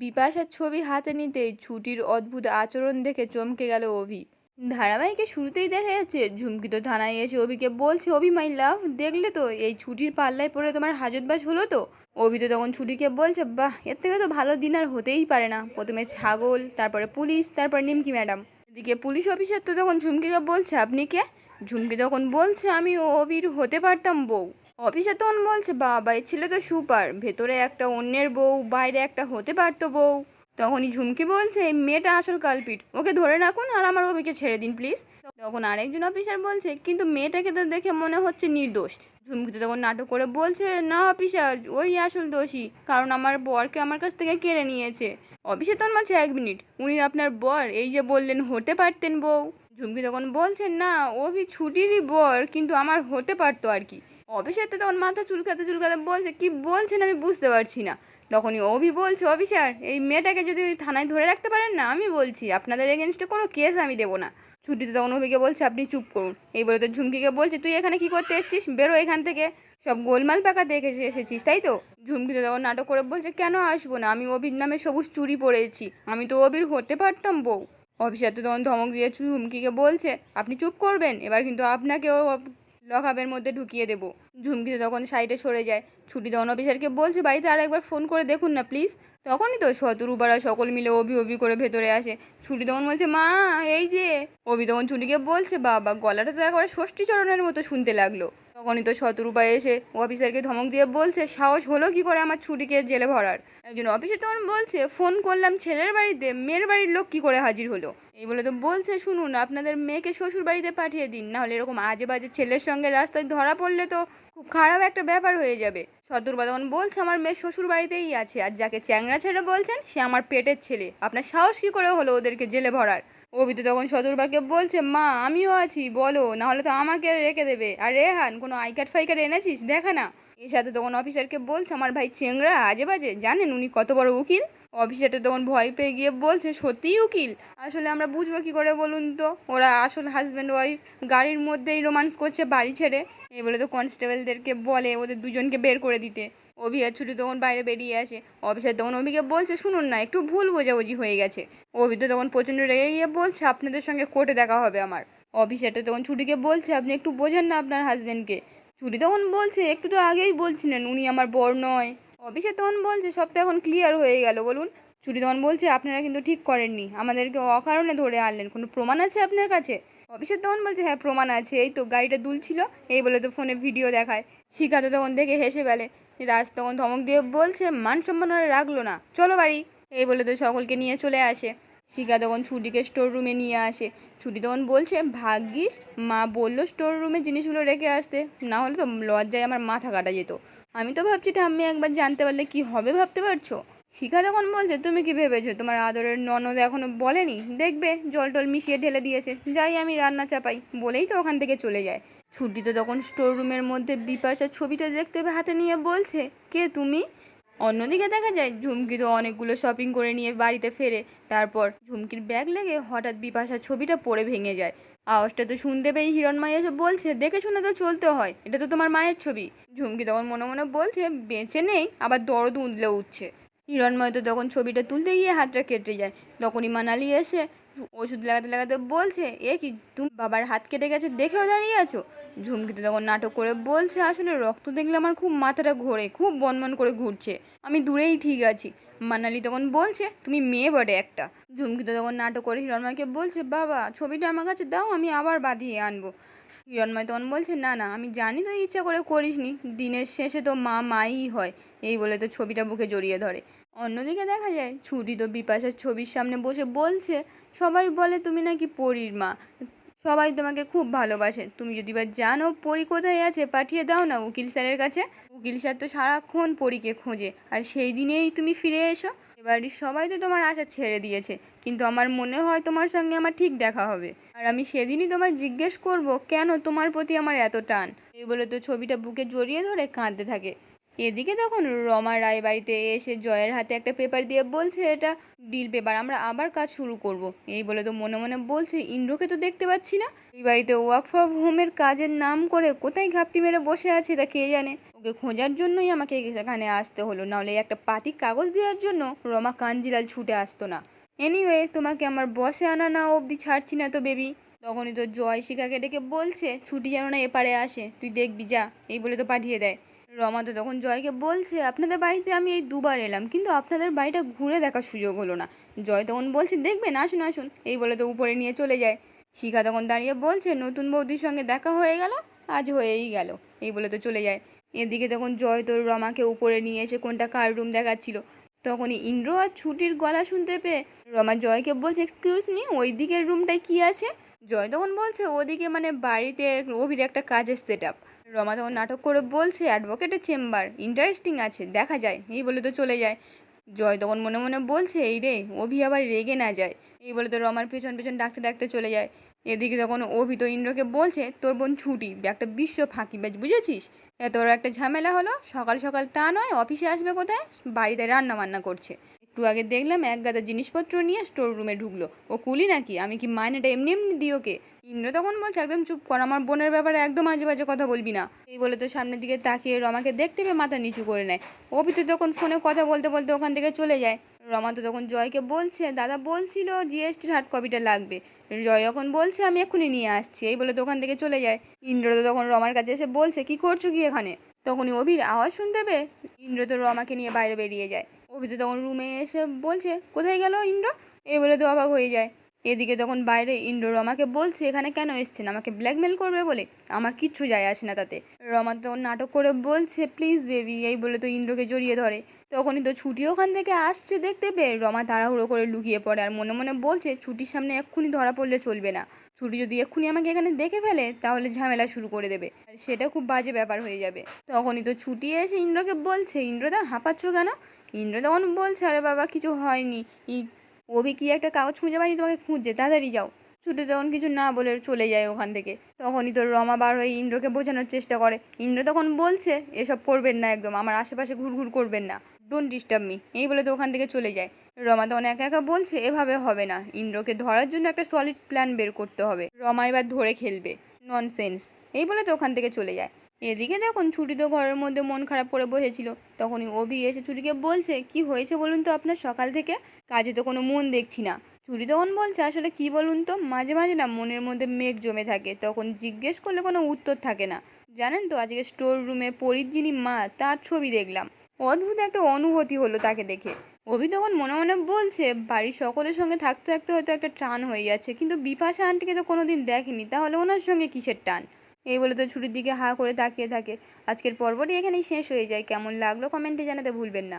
বিপাশার ছবি হাতে নিতেই ছুটির অদ্ভুত আচরণ দেখে চমকে গেল অভি। ধারাবাহিকের শুরুতেই দেখা যাচ্ছে ঝুমকি তো থানায় এসে অভিকে বলছে, অভি মাই লাভ, দেখলে তো এই ছুটির পাল্লায় পড়ে তোমার হাজতবাস হলো তো। অভি তো তখন ছুটিকে বলছে, বাহ, এর থেকে তো ভালো দিন আর হতেই পারে না। প্রথমে ছাগল, তারপরে পুলিশ, তারপর নিমকি ম্যাডাম। এদিকে পুলিশ অফিসার তো তখন ঝুমকিকে বলছে, আপনি কে? ঝুমকি তখন বলছে, আমি অভির হতে পারতাম বউ। অফিসার তখন বলছে, বাবা এই ছেলে তো সুপার, ভেতরে একটা অন্যের বউ, বাইরে একটা হতে পারতো বউ। তখনই ঝুমকি বলছে, এই মেয়েটা আসল কালপিট, ওকে ধরে রাখুন আর আমার অভিকে ছেড়ে দিন প্লিজ। তখন আরেকজন অফিসার বলছে, কিন্তু মেয়েটাকে তো দেখে মনে হচ্ছে নির্দোষ। ঝুমকি তো তখন নাটক করে বলছে, না অফিসার, ওই আসল দোষী, কারণ আমার বরকে আমার কাছ থেকে কেড়ে নিয়েছে। অফিসার তখন বলছে, এক মিনিট, উনি আপনার বর? এই যে বললেন হতে পারতেন বউ। ঝুমকি তখন বলছে, না, অভি ছুটিরই বর, কিন্তু আমার হতে পারতো আর কি। অফিসার তো তখন মাথা চুলকাতে চুলকাতে বলছে, কি বলছেন আমি বুঝতে পারছি না। তখনই অভি বলছে, অফিসার, এই মেয়েটাকে যদি থানায় ধরে রাখতে পারেন না, আমি বলছি আপনাদের এগেনস্টে কোনো কেস আমি দেবো না। ছুটিতে তখন অভিকে বলছে, আপনি চুপ করুন। এই বলে তো ঝুমকিকে বলছে, তুই এখানে কি করতে এসেছিস, বেরো এখান থেকে। সব গোলমাল পাকাতে এসেছিস তাই তো। ঝুমকি তো তখন নাটক করে বলছে, কেন আসবো না, আমি অভির নামে সবুজ চুরি পরেছি, আমি তো অভির হতে পারতাম বউ। অফিসার তো তখন ধমক দিয়ে ঝুমকিকে বলছে, আপনি চুপ করবেন, এবার কিন্তু আপনাকেও লকআপের মধ্যে ঢুকিয়ে দেবো। ঝুমকি তো তখন সাইডে সরে যায়। ছুটি তখন অফিসারকে বলছে, বাড়িতে আর একবার ফোন করে দেখুন না প্লিজ। তখনই তো শতরূপারা সকল মিলে অভি অভি করে ভেতরে আসে। ছুটি তখন বলছে, মা এই যে। অভি তখন ছুটিকে বলছে, বাবা গলাটা তো একবার ষষ্ঠীচরণের মতো শুনতে লাগলো। তখনই তো শতরূপা এসে অফিসারকে ধমক দিয়ে বলছে, সাহস হলো কি করে আমার ছুটিকে জেলে ভরার। একজন অফিসার তখন বলছে, ফোন করলাম ছেলের বাড়িতে, মেয়ের বাড়ির লোক কি করে হাজির হলো। এই বলে তো বলছে, শুনুন, আপনাদের মেয়েকে শ্বশুর বাড়িতে পাঠিয়ে দিন, নাহলে এরকম আজে বাজে ছেলের সঙ্গে রাস্তায় ধরা পড়লে তো খুব খারাপ একটা ব্যাপার হয়ে যাবে। শতরূপা তখন বলছে, আমার মেয়ে শ্বশুর বাড়িতেই আছে, আর যাকে চ্যাংড়া ছেড়ে বলছেন সে আমার পেটের ছেলে, আপনার সাহস কি করে হলো ওদেরকে জেলে ভরার। অভি তো তখন শতরূপাকে বলছে, মা আমিও আছি, বলো, নাহলে তো আমাকে রেখে দেবে। আর রেহান, কোনো আই কার্ড ফাই কার্ড এনেছিস, দেখা না। এর সাথে তখন অফিসারকে বলছে, আমার ভাই চেংড়া আজে বাজে, জানেন উনি কত বড় উকিল। অফিসারটা তখন ভয় পেয়ে গিয়ে বলছে, সত্যিই উকিল? আসলে আমরা বুঝবো কি করে বলুন তো, ওরা আসল হাজব্যান্ড ওয়াইফ গাড়ির মধ্যেই রোমান্স করছে বাড়ি ছেড়ে। এই বলে তো কনস্টেবলদেরকে বলে ওদের দুজনকে বের করে দিতে। অভি আর ছুটি তখন বাইরে বেরিয়ে আসে। অফিসার তখন অভিকে বলছে, শুনুন না, একটু ভুল বোঝাবুঝি হয়ে গেছে। অভি তো তখন প্রচণ্ড রেগে গিয়ে বলছে, আপনাদের সঙ্গে কোর্টে দেখা হবে আমার। অফিসারটা তখন ছুটিকে বলছে, আপনি একটু বোঝেন না আপনার হাজব্যান্ডকে। ছুটি তখন বলছে, একটু তো আগেই বলছিলেন উনি আমার বর নয়। অফিসার তখন বলছে, সব তো এখন ক্লিয়ার হয়ে গেল, বলুন। ছুটি তখন বলছে, আপনারা কিন্তু ঠিক করেননি, আমাদেরকে অকারণে ধরে আনলেন, কোনো প্রমাণ আছে আপনার কাছে? অফিসার তখন বলছে, হ্যাঁ প্রমাণ আছে, এই তো গাড়িটা দুলছিল। এই বলে তো ফোনে ভিডিও দেখায়। শিখা তো তখন দেখে হেসে ফেলে। রাজ তখন ধমক দিয়ে বলছে, মান সম্মান আর রাখলো না, চলো বাড়ি। এই বলে তো সকলকে নিয়ে চলে আসে। শিখা তখন ছুটিকে স্টোর রুমে নিয়ে আসে। ছুটি তখন বলছে, ভাগ্যিস মা বললো স্টোর রুমে জিনিসগুলো রেখে আসতে, না হলে তো লজ্জায় আমার মাথা কাটা যেত। আমি তো ভাবছি ঠাম্মি একবার জানতে পারলে কি হবে, ভাবতে পারছো? শিখা তখন বলছে, তুমি কি ভেবেছো তোমার আদরের ননদ এখনো বলেনি? দেখবে জল টল মিশিয়ে ঢেলে দিয়েছে, যাই আমি রান্না চাপাই, বলেই তো ওখান থেকে চলে যায়। ছুটি তো তখন স্টোর রুমের মধ্যে বিপাশার ছবিটা দেখতে হাতে নিয়ে বলছে, কে তুমি? অন্যদিকে দেখা যায় ঝুমকি তো অনেকগুলো শপিং করে নিয়ে বাড়িতে ফেরে। তারপর ঝুমকির ব্যাগ লেগে হঠাৎ বিপাশার ছবিটা পড়ে ভেঙে যায়। আওয়াজটা তো শুনতে পেয়ে হিরণময় এসে বলছে, দেখে শুনে তো চলতে হয়, এটা তো তোমার মায়ের ছবি। ঝুমকি তখন মনে মনে বলছে, বেঁচে নেই আবার দরদ উদলে উঠছে। হিরণময় তো তখন ছবিটা তুলতে গিয়ে হাতটা কেটে যায়। তখনই মানালি এসে ওষুধ লাগাতে লাগাতে বলছে, এ কি, তুমি বাবার হাত কেটে গেছে দেখেও দাঁড়িয়ে আছো? ঝুমকিতে তখন নাটক করে বলছে, আসলে রক্ত দেখলে আমার খুব মাথাটা ঘোরে, খুব বনবন করে ঘুরছে, আমি দূরেই ঠিক আছি। মানালি তখন বলছে, তুমি মেয়ে বটে একটা। ঝুমকিতে তখন নাটক করে হিরণময়কে বলছে, বাবা ছবিটা আমার কাছে দাও, আমি আবার বাঁধিয়ে আনবো। হিরণময় তখন বলছে, না না, আমি জানি তো ইচ্ছা করে করিসনি, দিনের শেষে তো মা মাই হয়। এই বলে তো ছবিটা বুকে জড়িয়ে ধরে। অন্যদিকে দেখা যায় ছুটি তো বিপাশার ছবির সামনে বসে বলছে, সবাই বলে তুমি নাকি পরীর মা, সবাই তোমাকে খুব ভালোবাসে, তুমি যদি বা জানো পরী কোথায় আছে, পাঠিয়ে দাও না উকিল স্যারের কাছে। উকিল স্যার তো সারাক্ষণ পরীকে খোঁজে, আর সেই দিনেই তুমি ফিরে এসো। এবারের সবাই তো তোমার আশা ছেড়ে দিয়েছে, কিন্তু আমার মনে হয় তোমার সঙ্গে আমার ঠিক দেখা হবে, আর আমি সেদিনই তোমায় জিজ্ঞেস করব কেন তোমার প্রতি আমার এত টান। এই বলে তো ছবিটা বুকে জড়িয়ে ধরে কাঁদতে থাকে। এদিকে তখন রমা রায় বাড়িতে এসে জয়ের হাতে একটা পেপার দিয়ে বলছে এটা ডিল পেপার, আমরা আবার কাজ শুরু করব। এই বলে তো মনে মনে বলছে ইন্দ্রকে তো দেখতে পাচ্ছি না, এই বাড়িতে ওয়ার্ক ফ্রম হোমের কাজের নাম করে কোথায় ঘাপটি মেরে বসে আছে তা কে জানে। ওকে খোঁজার জন্যই আমাকে এখানে আসতে হলো, নাহলে একটা পাতি কাগজ দেওয়ার জন্য রমা কাঞ্জিলাল ছুটে আসতো না। এনিওয়ে, তোমাকে আমার বসে আনা না অবধি ছাড়ছি না তো বেবি। তখনই তো জয় শিখাকে ডেকে বলছে ছুটি যেন না এপারে আসে, তুই দেখবি যা। এই বলে তো পাঠিয়ে দেয়। রমা তো তখন জয়কে বলছে আপনাদের বাড়িতে আমি এই দুবার এলাম, কিন্তু আপনাদের বাড়িটা ঘুরে দেখার সুযোগ হলো না। জয় তখন বলছে দেখবেন, আসুন আসুন। এই বলে তো উপরে নিয়ে চলে যায়। শিখা তখন দাঁড়িয়ে বলছে নতুন বৌদির সঙ্গে দেখা হয়ে গেল, আজ হয়েই গেল। এই বলে তো চলে যায়। এদিকে তখন জয় তোর রমাকে উপরে নিয়ে এসে কোনটা কার রুম দেখাচ্ছিল। তখনই ইন্দ্র আর ছুটির গলা শুনতে পেয়ে রমা জয়কে বলছে এক্সকিউজ মি, ওই দিকের রুমটায় কি আছে? জয় তখন বলছে ওদিকে মানে বাড়িতে অভির একটা কাজের সেট আপ। রমা তখন নাটক করে বলছে অ্যাডভোকেটের চেম্বার, ইন্টারেস্টিং আছে, দেখা যায়। এই বলে তো চলে যায়। জয় তখন মনে মনে বলছে এই রে অভি আবার রেগে না যায়। এই বলে তো রমার পেছন পেছন ডাকতে ডাকতে চলে যায়। এদিকে তখন অভি তো ইন্দ্রকে বলছে তোর বোন ছুটি একটা বিশ্ব ফাঁকিবাজ, বুঝেছিস? এত বড় একটা ঝামেলা হলো, সকাল সকাল তা নয় অফিসে আসবে কোথায়, বাড়িতে রান্না বান্না করছে। একটু আগে দেখলাম এক গাদা জিনিসপত্র নিয়ে স্টোর রুমে ঢুকলো, ও কুলি নাকি? আমি কি মাইনেটা এমনি এমনি দিই ওকে? ইন্দ্র তখন বলছে একদম চুপ কর, আমার বোনের ব্যাপারে একদম আজে বাজে কথা বলবি না। এই বলে তো সামনের দিকে তাকিয়ে রমাকে দেখতে পেয়ে মাথা নিচু করে নেয়। অভি তো তখন ফোনে কথা বলতে বলতে ওখান থেকে চলে যায়। রমা তো তখন জয়কে বলছে দাদা বলছিল জিএসটির হার্ড কপিটা লাগবে। জয় যখন বলছে আমি এক্ষুনি নিয়ে আসছি। এই বলে তো ওখান থেকে চলে যায়। ইন্দ্র তো তখন রমার কাছে এসে বলছে কি করছো কি এখানে? তখনই অভির আওয়াজ শুনতে পেয়ে ইন্দ্র তো রমাকে নিয়ে বাইরে বেরিয়ে যায়। অভি তো তখন রুমে এসে বলছে কোথায় গেল ইন্দ্র? এই বলে তো অবাক হয়ে যায়। এদিকে তখন বাইরে ইন্দ্র রমাকে বলছে এখানে কেন এসছেন, আমাকে ব্ল্যাকমেল করবে বলে? আমার কিচ্ছু যায় আসে না তাতে। রমা তো নাটক করে বলছে প্লিজ বেবি। এই বলে তো ইন্দ্রকে জড়িয়ে ধরে। তখনই তো ছুটি ওখান থেকে আসছে দেখতে পেয়ে রমা তাড়াহুড়ো করে লুকিয়ে পড়ে আর মনে মনে বলছে ছুটির সামনে এক্ষুনি ধরা পড়লে চলবে না। ছুটি যদি এক্ষুনি আমাকে এখানে দেখে ফেলে তাহলে ঝামেলা শুরু করে দেবে, আর সেটা খুব বাজে ব্যাপার হয়ে যাবে। তখনই তো ছুটি এসে ইন্দ্রকে বলছে ইন্দ্রদা হাঁপাচ্ছ কেন? ইন্দ্র তখন বলছে আরে বাবা কিছু হয়নি, অভি কি একটা কাগজ খুঁজে পায়নি, তোমাকে খুঁজছে, তাড়াতাড়ি যাও। ছুটি তখন কিছু না বলে চলে যায় ওখান থেকে। তখনই তো রমা বার হয়ে ইন্দ্রকে বোঝানোর চেষ্টা করে। ইন্দ্র তখন বলছে এসব করবেন না, একদম আমার আশেপাশে ঘুরঘুর করবেন না, ডোন্ট ডিস্টার্ব মি। এই বলে তো ওখান থেকে চলে যায়। রমা তখন একা একা বলছে এভাবে হবে না, ইন্দ্রকে ধরার জন্য একটা সলিড প্ল্যান বের করতে হবে, রমা এবার ধরে খেলবে, ননসেন্স। এই বলে তো ওখান থেকে চলে যায়। এদিকে দেখুন ছুটি তো ঘরের মধ্যে মন খারাপ করে বসেছিল। তখনই অভি এসে ছুটিকে বলছে কি হয়েছে বলুন তো আপনার সকাল থেকে? কাজে তো কোনো মন দেখছি না। ছুটি তখন বলছে আসলে কি বলুন তো, মাঝে মাঝে না মনের মধ্যে মেঘ জমে থাকে, তখন জিজ্ঞেস করলে কোনো উত্তর থাকে না। জানেন তো আজকে স্টোর রুমে পরীর যিনি মা তার ছবি দেখলাম, অদ্ভুত একটা অনুভূতি হলো তাকে দেখে। অভি তখন মনে মনে বলছে বাড়ির সকলের সঙ্গে থাকতে থাকতে হয়তো একটা টান হয়ে যাচ্ছে, কিন্তু বিপাশা আন্টিকে তো কোনোদিন দেখেনি, তাহলে ওনার সঙ্গে কিসের টান? এই বলে তো ছুটির দিকে হা করে তাকিয়ে থাকে। আজকের পর্বটি এখানেই শেষ হয়ে যায়। কেমন লাগলো কমেন্টে জানাতে ভুলবেন না।